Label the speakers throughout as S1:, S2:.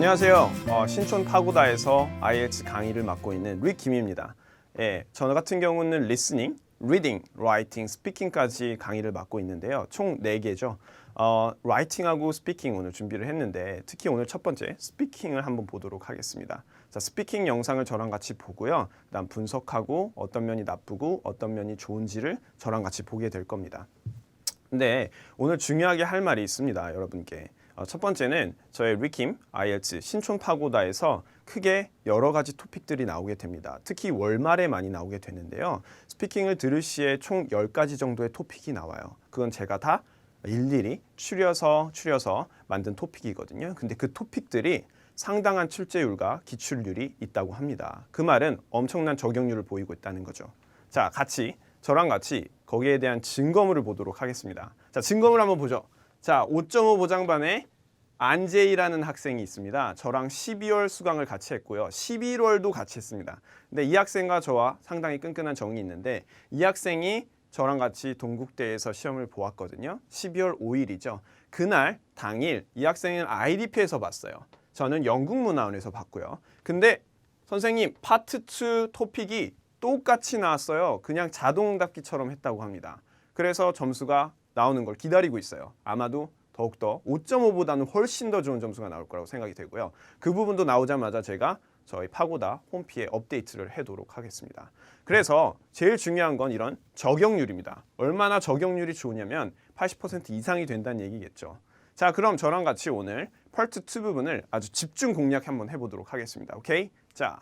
S1: 안녕하세요. 신촌 파고다에서 IELTS 강의를 맡고 있는 릭 김입니다. 예, 저 같은 경우는 리스닝, 리딩, 라이팅, 스피킹까지 강의를 맡고 있는데요. 총 4개죠. 라이팅하고 스피킹 오늘 준비를 했는데 특히 오늘 첫 번째 스피킹을 한번 보도록 하겠습니다. 자, 스피킹 영상을 저랑 같이 보고요. 그다음 분석하고 어떤 면이 나쁘고 어떤 면이 좋은지를 저랑 같이 보게 될 겁니다. 근데 오늘 중요하게 할 말이 있습니다, 여러분께. 첫 번째는 저의 리킴 IELTS 신촌 파고다에서 크게 여러 가지 토픽들이 나오게 됩니다. 특히 월말에 많이 나오게 되는데요. 스피킹을 들을 시에 총 10가지 정도의 토픽이 나와요. 그건 제가 다 일일이 추려서 만든 토픽이거든요. 근데 그 토픽들이 상당한 출제율과 기출률이 있다고 합니다. 그 말은 엄청난 적용률을 보이고 있다는 거죠. 자, 저랑 같이 거기에 대한 증거물을 보도록 하겠습니다. 자, 증거물 한번 보죠. 자, 5.5 보장반에 안재희라는 학생이 있습니다. 저랑 12월 수강을 같이 했고요. 11월도 같이 했습니다. 근데 이 학생과 저와 상당히 끈끈한 정이 있는데 이 학생이 저랑 같이 동국대에서 시험을 보았거든요. 12월 5일이죠. 그날 당일 이 학생은 IDP에서 봤어요. 저는 영국문화원에서 봤고요. 근데 선생님 파트 2 토픽이 똑같이 나왔어요. 그냥 자동응답기처럼 했다고 합니다. 그래서 점수가 나오는 걸 기다리고 있어요. 아마도 더욱더 5.5보다는 훨씬 더 좋은 점수가 나올 거라고 생각이 되고요. 그 부분도 나오자마자 제가 저희 파고다 홈피에 업데이트를 해도록 하겠습니다. 그래서 제일 중요한 건 이런 적용률입니다. 얼마나 적용률이 좋으냐면 80% 이상이 된다는 얘기겠죠. 자, 그럼 저랑 같이 오늘 파트 2 부분을 아주 집중 공략 한번 해보도록 하겠습니다. 오케이? 자,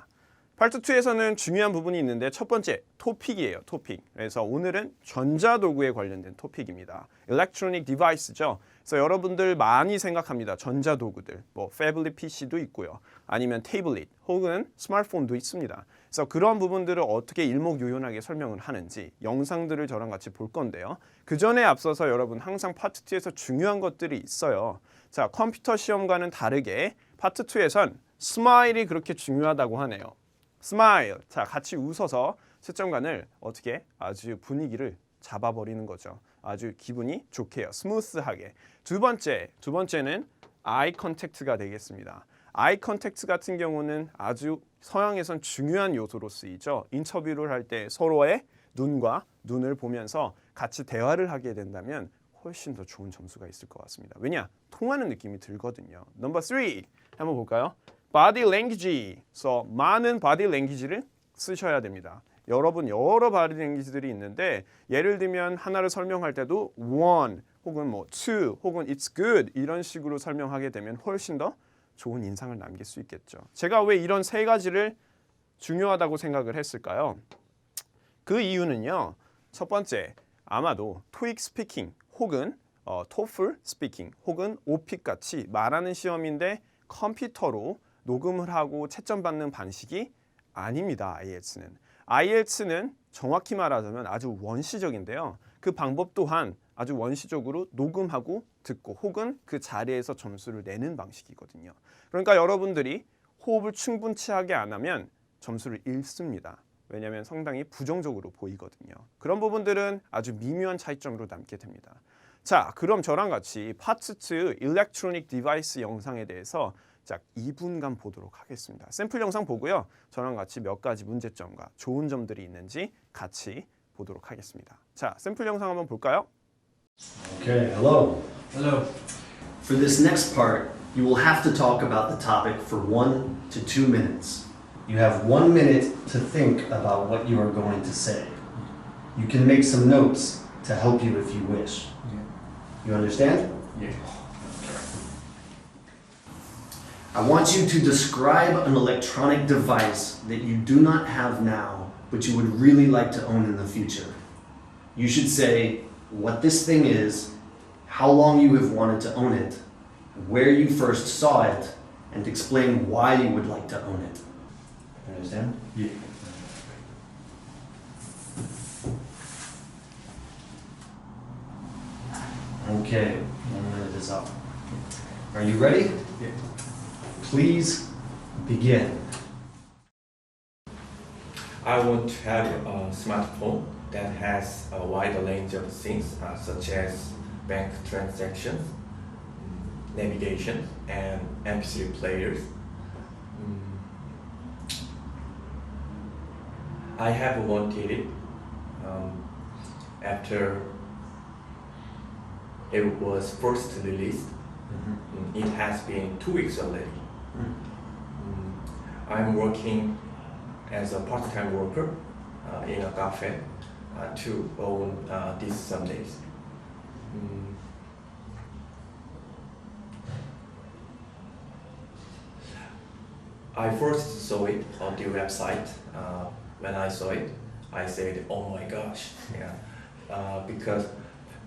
S1: 파트 2에서는 중요한 부분이 있는데 첫 번째 토픽이에요. 토픽. 그래서 오늘은 전자도구에 관련된 토픽입니다. Electronic Device죠. 그래서 여러분들 많이 생각합니다. 전자도구들. 뭐 패블릿 PC도 있고요. 아니면 태블릿 혹은 스마트폰도 있습니다. 그래서 그런 부분들을 어떻게 일목요연하게 설명을 하는지 영상들을 저랑 같이 볼 건데요. 그 전에 앞서서 여러분 항상 파트 2에서 중요한 것들이 있어요. 자, 컴퓨터 시험과는 다르게 파트 2에선 스마일이 그렇게 중요하다고 하네요. 스마일. 자, 같이 웃어서 채점관을 어떻게 아주 분위기를 잡아버리는 거죠. 아주 기분이 좋게요. 스무스하게. 두 번째는 아이 컨택트가 되겠습니다. 아이 컨택트 같은 경우는 아주 서양에선 중요한 요소로 쓰이죠. 인터뷰를 할 때 서로의 눈과 눈을 보면서 같이 대화를 하게 된다면 훨씬 더 좋은 점수가 있을 것 같습니다. 왜냐? 통하는 느낌이 들거든요. 넘버 3 한번 볼까요? body language. 그래서 많은 body language를 쓰셔야 됩니다. 여러분 여러 body language들이 있는데 예를 들면 하나를 설명할 때도 one 혹은 뭐 two 혹은 it's good 이런 식으로 설명하게 되면 훨씬 더 좋은 인상을 남길 수 있겠죠. 제가 왜 이런 세 가지를 중요하다고 생각을 했을까요? 그 이유는요. 첫 번째, 아마도 토익 스피킹 혹은 토플 스피킹 혹은 오픽 같이 말하는 시험인데 컴퓨터로 녹음을 하고 채점 받는 방식이 아닙니다. IELTS는 정확히 말하자면 아주 원시적인데요. 그 방법 또한 아주 원시적으로 녹음하고 듣고 혹은 그 자리에서 점수를 내는 방식이거든요. 그러니까 여러분들이 호흡을 충분치 하게 안 하면 점수를 잃습니다. 왜냐하면 상당히 부정적으로 보이거든요. 그런 부분들은 아주 미묘한 차이점으로 남게 됩니다. 자, 그럼 저랑 같이 파트 2 Electronic Device 영상에 대해서 자, 2분간 보도록 하겠습니다. 샘플 영상 보고요. 저랑 같이 몇 가지 문제점과 좋은 점들이 있는지 같이 보도록 하겠습니다. 자, 샘플 영상 한번 볼까요?
S2: Okay, hello.
S3: Hello.
S2: For this next part, you will have to talk about the topic for 1 to 2 minutes. You have 1 minute to think about what you are going to say. You can make some notes to help you if you wish. You understand?
S3: Yeah.
S2: I want you to describe an electronic device that you do not have now, but you would really like to own in the future. You should say what this thing is, how long you have wanted to own it, where you first saw it, and explain why you would like to own it. You understand?
S3: Yeah.
S2: Okay, 1 minute is up. Are you ready?
S3: Yeah.
S2: Please begin.
S3: I want to have a smartphone that has a wide range of things such as bank transactions, navigation, and MP3 players. I have wanted it after it was first released. It has been 2 weeks already. I'm working as a part-time worker in a cafe to own these sundaes. I first saw it on the website. When I saw it, I said, "Oh my gosh!" Because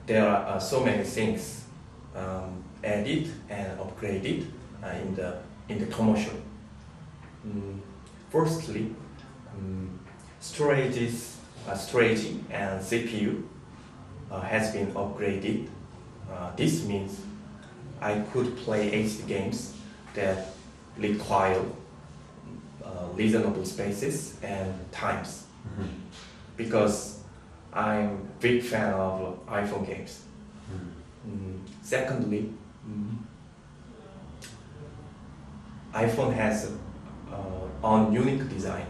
S3: there are so many things added and upgraded in the commercial. Firstly, storage and CPU has been upgraded. This means I could play HD games that require reasonable spaces and times, because I'm a big fan of iPhone games. Secondly, iPhone has a unique design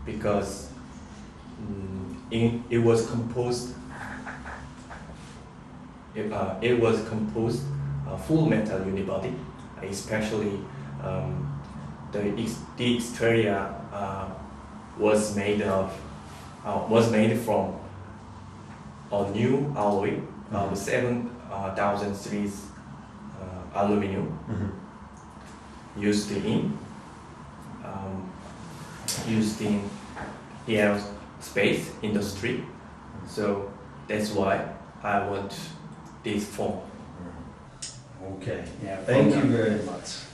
S3: because it was composed full metal unibody, especially the exterior was made from a new alloy, 7000 series aluminum, used in the aerospace industry. So that's why I want this phone.
S2: Okay.
S4: Yeah,
S2: Thank you very much.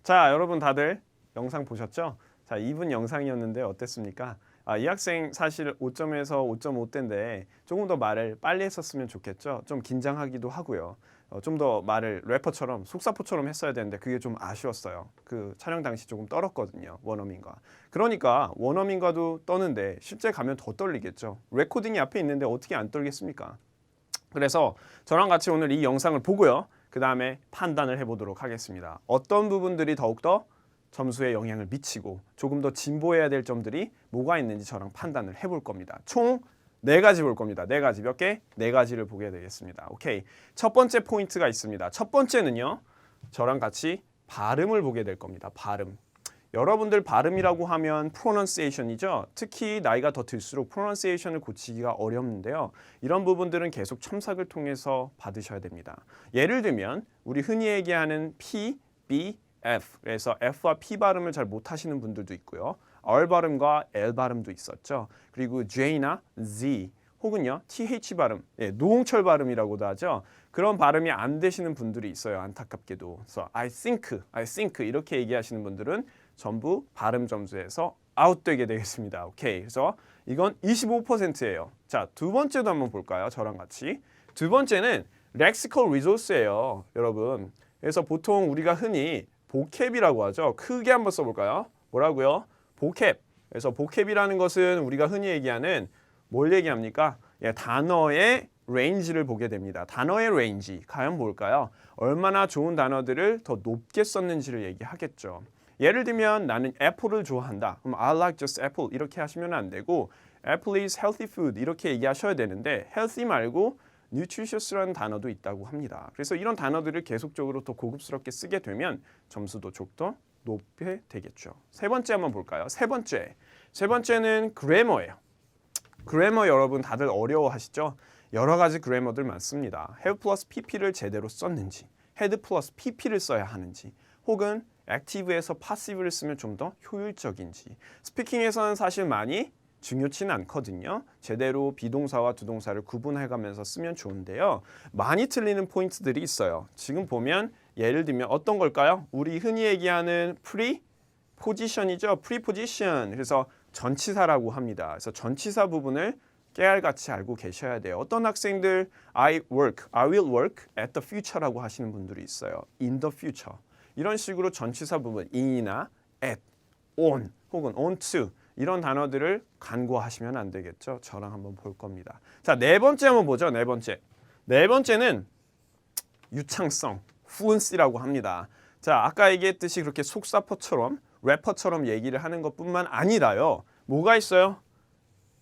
S1: 자, 여러분 다들 영상 보셨죠? 자, 2분 영상이었는데 어땠습니까? 이 학생 사실 5점에서 5.5대인데 조금 더 말을 빨리 했었으면 좋겠죠. 좀 긴장하기도 하고요. 좀 더 말을 래퍼처럼 속사포처럼 했어야 되는데 그게 좀 아쉬웠어요. 그 촬영 당시 조금 떨었거든요. 원어민과. 그러니까 원어민과도 떠는데 실제 가면 더 떨리겠죠. 레코딩이 앞에 있는데 어떻게 안 떨겠습니까? 그래서 저랑 같이 오늘 이 영상을 보고요. 그 다음에 판단을 해보도록 하겠습니다. 어떤 부분들이 더욱더 점수에 영향을 미치고 조금 더 진보해야 될 점들이 뭐가 있는지 저랑 판단을 해볼 겁니다. 총 4가지 볼 겁니다. 4가지 몇 개? 4가지를 보게 되겠습니다. 오케이. 첫 번째 포인트가 있습니다. 첫 번째는요. 저랑 같이 발음을 보게 될 겁니다. 발음. 여러분들 발음이라고 하면 pronunciation이죠. 특히 나이가 더 들수록 pronunciation을 고치기가 어렵는데요. 이런 부분들은 계속 첨삭을 통해서 받으셔야 됩니다. 예를 들면 우리 흔히 얘기하는 P, B, F. 그래서 F와 P 발음을 잘 못하시는 분들도 있고요. R 발음과 L 발음도 있었죠. 그리고 J나 Z 혹은요 TH 발음, 노홍철 발음이라고도 하죠. 그런 발음이 안 되시는 분들이 있어요. 안타깝게도. 그래서 I think 이렇게 얘기하시는 분들은 전부 발음 점수에서 아웃되게 되겠습니다. 오케이. 그래서 이건 25%예요. 자, 두 번째도 한번 볼까요? 저랑 같이. 두 번째는 lexical resource예요, 여러분. 그래서 보통 우리가 흔히 보캡이라고 하죠. 크게 한번 써볼까요? 뭐라고요? 보캡. 그래서 보캡이라는 것은 우리가 흔히 얘기하는 뭘 얘기합니까? 단어의 레인지를 보게 됩니다. 단어의 레인지, 과연 뭘까요? 얼마나 좋은 단어들을 더 높게 썼는지를 얘기하겠죠. 예를 들면 나는 애플을 좋아한다. 그럼 I like just apple 이렇게 하시면 안 되고 Apple is healthy food 이렇게 얘기하셔야 되는데 healthy 말고 nutritious라는 단어도 있다고 합니다. 그래서 이런 단어들을 계속적으로 더 고급스럽게 쓰게 되면 점수도 좀 더 높게 되겠죠. 세 번째 한번 볼까요? 세 번째는 그래머예요. 그래머 여러분 다들 어려워하시죠? 여러 가지 그래머들 많습니다. have 플러스 pp를 제대로 썼는지, had 플러스 pp를 써야 하는지, 혹은 active에서 passive를 쓰면 좀 더 효율적인지. 스피킹에서는 사실 많이 중요치는 않거든요. 제대로 비동사와 두동사를 구분해가면서 쓰면 좋은데요. 많이 틀리는 포인트들이 있어요. 지금 보면 예를 들면 어떤 걸까요? 우리 흔히 얘기하는 preposition이죠. preposition. 그래서 전치사라고 합니다. 그래서 전치사 부분을 깨알같이 알고 계셔야 돼요. 어떤 학생들 I will work at the future라고 하시는 분들이 있어요. in the future. 이런 식으로 전치사 부분 in이나 at, on 혹은 on to 이런 단어들을 간과하시면 안 되겠죠. 저랑 한번 볼 겁니다. 자, 네 번째 한번 보죠. 네 번째는 유창성, fluency라고 합니다. 자, 아까 얘기했듯이 그렇게 속사포처럼 래퍼처럼 얘기를 하는 것뿐만 아니라요. 뭐가 있어요?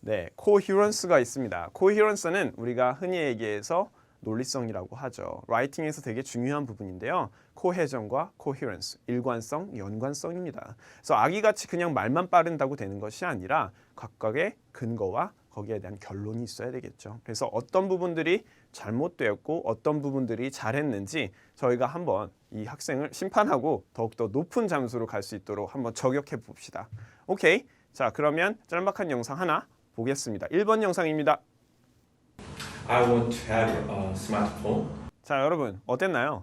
S1: 네, 코히런스가 있습니다. 코히런스는 우리가 흔히 얘기해서 논리성이라고 하죠. 라이팅에서 되게 중요한 부분인데요. 코헤전과 코히런스, 일관성, 연관성입니다. 그래서 아기같이 그냥 말만 빠른다고 되는 것이 아니라 각각의 근거와 거기에 대한 결론이 있어야 되겠죠. 그래서 어떤 부분들이 잘못되었고 어떤 부분들이 잘했는지 저희가 한번 이 학생을 심판하고 더욱더 높은 점수로 갈 수 있도록 한번 저격해 봅시다. 오케이. 자, 그러면 짤막한 영상 하나 보겠습니다. 1번 영상입니다.
S3: I want to have a smartphone.
S1: 자, 여러분 어땠나요?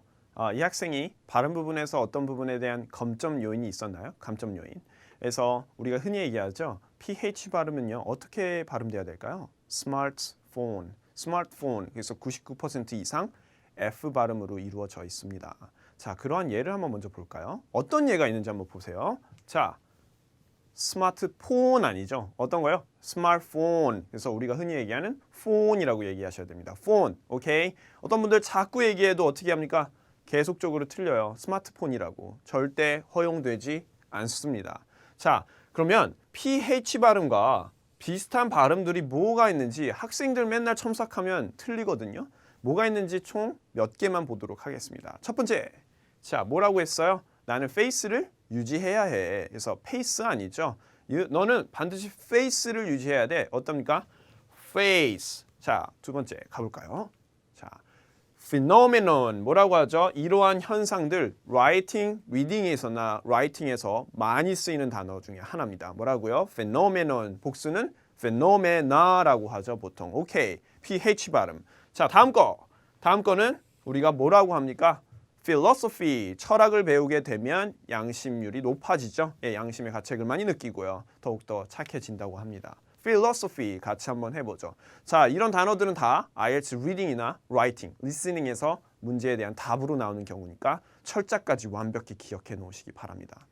S1: 이 학생이 발음 부분에서 어떤 부분에 대한 검점 요인이 있었나요? 감점 요인. 그래서 우리가 흔히 얘기하죠. PH 발음은요. 어떻게 발음돼야 될까요? smartphone. smartphone. 그래서 99% 이상 F 발음으로 이루어져 있습니다. 자, 그러한 예를 한번 먼저 볼까요? 어떤 예가 있는지 한번 보세요. 자, 스마트폰 아니죠? 어떤 거요? 스마트폰. 그래서 우리가 흔히 얘기하는 폰이라고 얘기하셔야 됩니다. 폰. 오케이? 어떤 분들 자꾸 얘기해도 어떻게 합니까? 계속적으로 틀려요. 스마트폰이라고. 절대 허용되지 않습니다. 자, 그러면 PH 발음과 비슷한 발음들이 뭐가 있는지 학생들 맨날 첨삭하면 틀리거든요. 뭐가 있는지 총 몇 개만 보도록 하겠습니다. 첫 번째. 자, 뭐라고 했어요? 나는 페이스를 유지해야 해. 그래서 페이스 아니죠. 너는 반드시 페이스를 유지해야 돼. 어떻습니까? face. 자, 두 번째 가볼까요? 자, phenomenon 뭐라고 하죠? 이러한 현상들 writing, reading에서나 writing에서 많이 쓰이는 단어 중에 하나입니다. 뭐라고요? phenomenon 복수는 phenomena라고 하죠 보통. 오케이, ph 발음. 자, 다음 거는 우리가 뭐라고 합니까? philosophy, 철학을 배우게 되면 양심률이 높아지죠. 예, 양심의 가책을 많이 느끼고요. 더욱더 착해진다고 합니다. philosophy 같이 한번 해보죠. 자, 이런 단어들은 다 IELTS reading이나 writing, listening에서 문제에 대한 답으로 나오는 경우니까 철자까지 완벽히 기억해 놓으시기 바랍니다.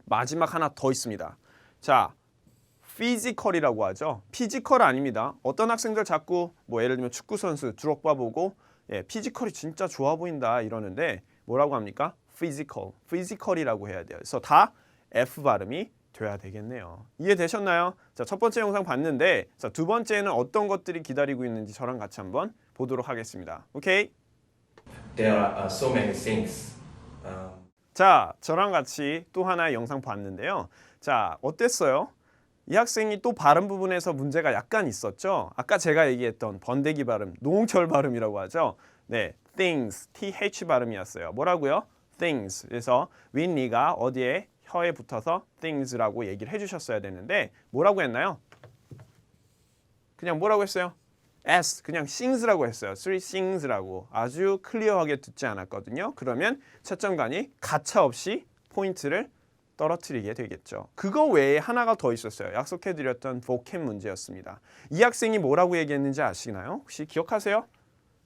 S1: 마지막 하나 더 있습니다. 자, physical이라고 하죠. 피지컬 아닙니다. 어떤 학생들 자꾸 뭐 예를 들면 축구 선수 드록바 보고 예, 피지컬이 진짜 좋아 보인다 이러는데 뭐라고 합니까? physical, physical이라고 해야 돼요. 그래서 다 F 발음이 돼야 되겠네요. 이해되셨나요? 자, 첫 번째 영상 봤는데 자, 두 번째는 어떤 것들이 기다리고 있는지 저랑 같이 한번 보도록 하겠습니다. 오케이?
S3: There are so many things.
S1: 자, 저랑 같이 또 하나의 영상 봤는데요. 자, 어땠어요? 이 학생이 또 발음 부분에서 문제가 약간 있었죠. 아까 제가 얘기했던 번데기 발음, 노홍철 발음이라고 하죠. 네, things, th 발음이었어요. 뭐라고요? things. 그래서 윈니가 어디에 혀에 붙어서 things라고 얘기를 해주셨어야 되는데 뭐라고 했나요? 그냥 뭐라고 했어요? s, 그냥 sings라고 했어요. three sings라고 아주 클리어하게 듣지 않았거든요. 그러면 채점관이 가차없이 포인트를 떨어뜨리게 되겠죠. 그거 외에 하나가 더 있었어요. 약속해드렸던 vocab 문제였습니다. 이 학생이 뭐라고 얘기했는지 아시나요? 혹시 기억하세요?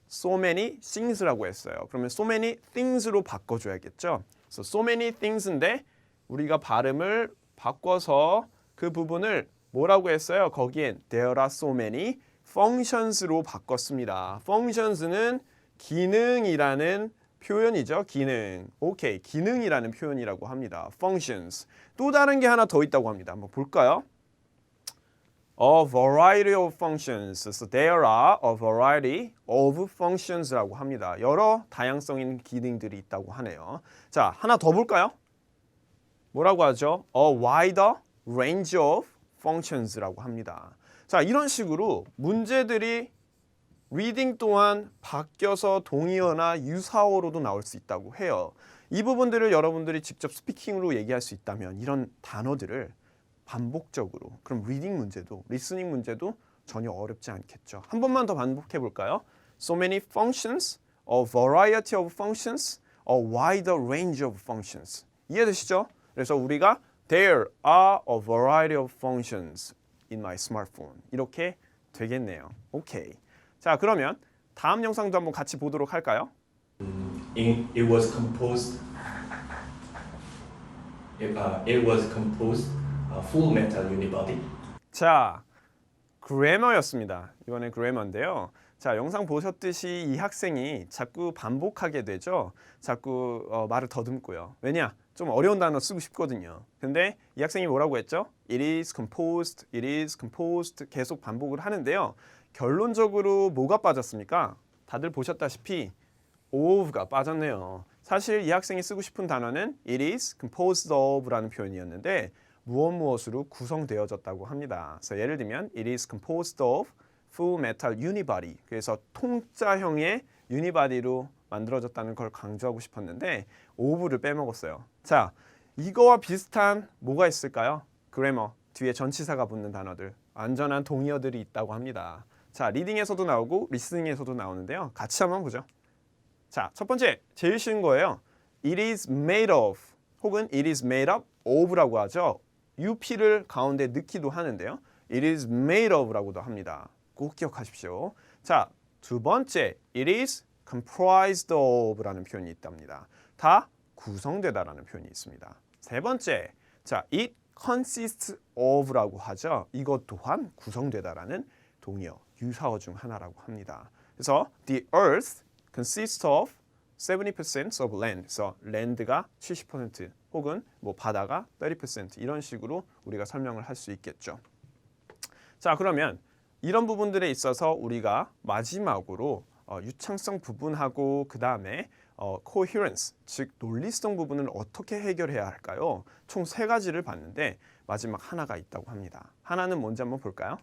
S1: so many things라고 했어요. 그러면 so many things로 바꿔줘야겠죠. 그래서 so many things인데 우리가 발음을 바꿔서 그 부분을 뭐라고 했어요? 거기엔 there are so many functions로 바꿨습니다. functions는 기능이라는 표현이죠. 기능. 오케이. 기능이라는 표현이라고 합니다. functions. 또 다른 게 하나 더 있다고 합니다. 한번 볼까요? A variety of functions. So there are a variety of functions라고 합니다. 여러 다양성 있는 기능들이 있다고 하네요. 자, 하나 더 볼까요? 뭐라고 하죠? A wider range of functions라고 합니다. 자, 이런 식으로 문제들이 리딩 또한 바뀌어서 동의어나 유사어로도 나올 수 있다고 해요. 이 부분들을 여러분들이 직접 스피킹으로 얘기할 수 있다면 이런 단어들을 반복적으로 그럼 리딩 문제도 리스닝 문제도 전혀 어렵지 않겠죠. 한 번만 더 반복해 볼까요? So many functions, a variety of functions, a wider range of functions. 이해되시죠? 그래서 우리가 There are a variety of functions in my smartphone. 이렇게 되겠네요. 오케이. 자, 그러면 다음 영상도 한번 같이 보도록 할까요?
S3: It was composed. It was composed full metal unibody.
S1: 자, 그래머였습니다. 이번엔 그래머인데요. 자, 영상 보셨듯이 이 학생이 자꾸 반복하게 되죠. 자꾸 말을 더듬고요. 왜냐? 좀 어려운 단어 쓰고 싶거든요. 근데 이 학생이 뭐라고 했죠? It is composed, it is composed 계속 반복을 하는데요. 결론적으로 뭐가 빠졌습니까? 다들 보셨다시피 of가 빠졌네요. 사실 이 학생이 쓰고 싶은 단어는 it is composed of라는 표현이었는데 무엇으로 구성되어졌다고 합니다. 그래서 예를 들면 it is composed of full metal unibody. 그래서 통짜형의 유니바디로 만들어졌다는 걸 강조하고 싶었는데 of를 빼먹었어요. 자, 이거와 비슷한 뭐가 있을까요? 그래머, 뒤에 전치사가 붙는 단어들, 안전한 동의어들이 있다고 합니다. 자, 리딩에서도 나오고 리스닝에서도 나오는데요. 같이 한번 보죠. 자, 첫 번째, 제일 쉬운 거예요. It is made of 혹은 it is made up of라고 하죠. UP를 가운데 넣기도 하는데요. It is made of라고도 합니다. 꼭 기억하십시오. 자, 두 번째, it is comprised of라는 표현이 있답니다. 다 구성되다라는 표현이 있습니다. 세 번째, 자, it consists of라고 하죠. 이것 또한 구성되다라는 동의어, 유사어 중 하나라고 합니다. 그래서 the earth consists of 70% of land. 그래서 land가 70% 혹은 뭐 바다가 30% 이런 식으로 우리가 설명을 할 수 있겠죠. 자, 그러면 이런 부분들에 있어서 우리가 마지막으로 유창성 부분하고 그 다음에 coherence, 즉 논리성 부분을 어떻게 해결해야 할까요? 총 세 가지를 봤는데 마지막 하나가 있다고 합니다. 하나는 뭔지 한번 볼까요?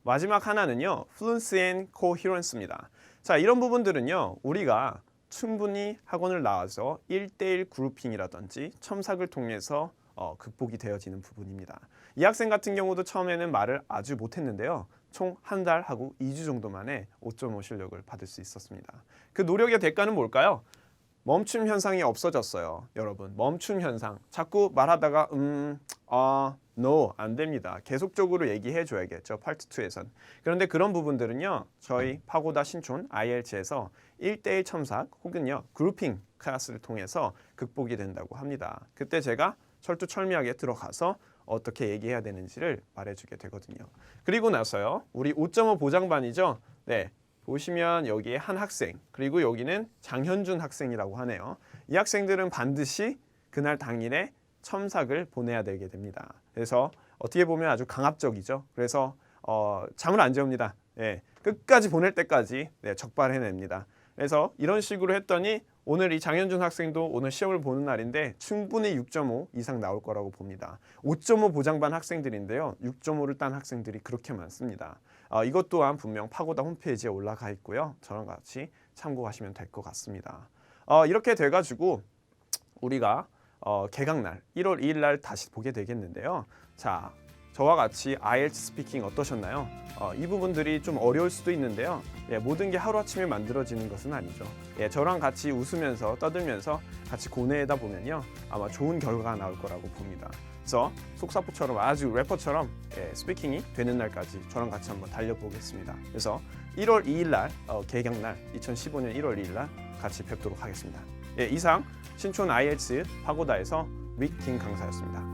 S1: 마지막 하나는요, fluency and coherence입니다. 자, 이런 부분들은요, 우리가 충분히 학원을 나와서 1대1 그룹핑이라든지 첨삭을 통해서 극복이 되어지는 부분입니다. 이 학생 같은 경우도 처음에는 말을 아주 못했는데요. 총 한 달 하고 2주 정도 만에 5.5 실력을 받을 수 있었습니다. 그 노력의 대가는 뭘까요? 멈춤 현상이 없어졌어요. 여러분, 멈춤 현상. 자꾸 말하다가 no, 안 됩니다. 계속적으로 얘기해 줘야겠죠. 파트 2에선. 그런데 그런 부분들은요, 저희 파고다 신촌 IELTS에서 1대1 첨삭 혹은요, 그룹핑 클래스를 통해서 극복이 된다고 합니다. 그때 제가 철두철미하게 들어가서 어떻게 얘기해야 되는지를 말해주게 되거든요. 그리고 나서요, 우리 5.5 보장반이죠. 네, 보시면 여기에 한 학생, 그리고 여기는 장현준 학생이라고 하네요. 이 학생들은 반드시 그날 당일에 첨삭을 보내야 되게 됩니다. 그래서 어떻게 보면 아주 강압적이죠. 그래서 잠을 안 재웁니다. 예, 끝까지 보낼 때까지 적발해냅니다. 그래서 이런 식으로 했더니 오늘 이 장현준 학생도 오늘 시험을 보는 날인데 충분히 6.5 이상 나올 거라고 봅니다. 5.5 보장반 학생들인데요. 6.5를 딴 학생들이 그렇게 많습니다. 이것 또한 분명 파고다 홈페이지에 올라가 있고요. 저랑 같이 참고하시면 될 것 같습니다. 이렇게 돼가지고 우리가 개강날 1월 2일 날 다시 보게 되겠는데요. 자, 저와 같이 IELTS 스피킹 어떠셨나요? 이 부분들이 좀 어려울 수도 있는데요. 예, 모든 게 하루아침에 만들어지는 것은 아니죠. 예, 저랑 같이 웃으면서 떠들면서 같이 고뇌하다 보면요, 아마 좋은 결과가 나올 거라고 봅니다. 그래서 속사포처럼 아주 래퍼처럼 스피킹이 되는 날까지 저랑 같이 한번 달려보겠습니다. 그래서 1월 2일 날 개강날 2015년 1월 2일 날 같이 뵙도록 하겠습니다. 예, 이상 신촌 IELTS 파고다에서 릭 김 강사였습니다.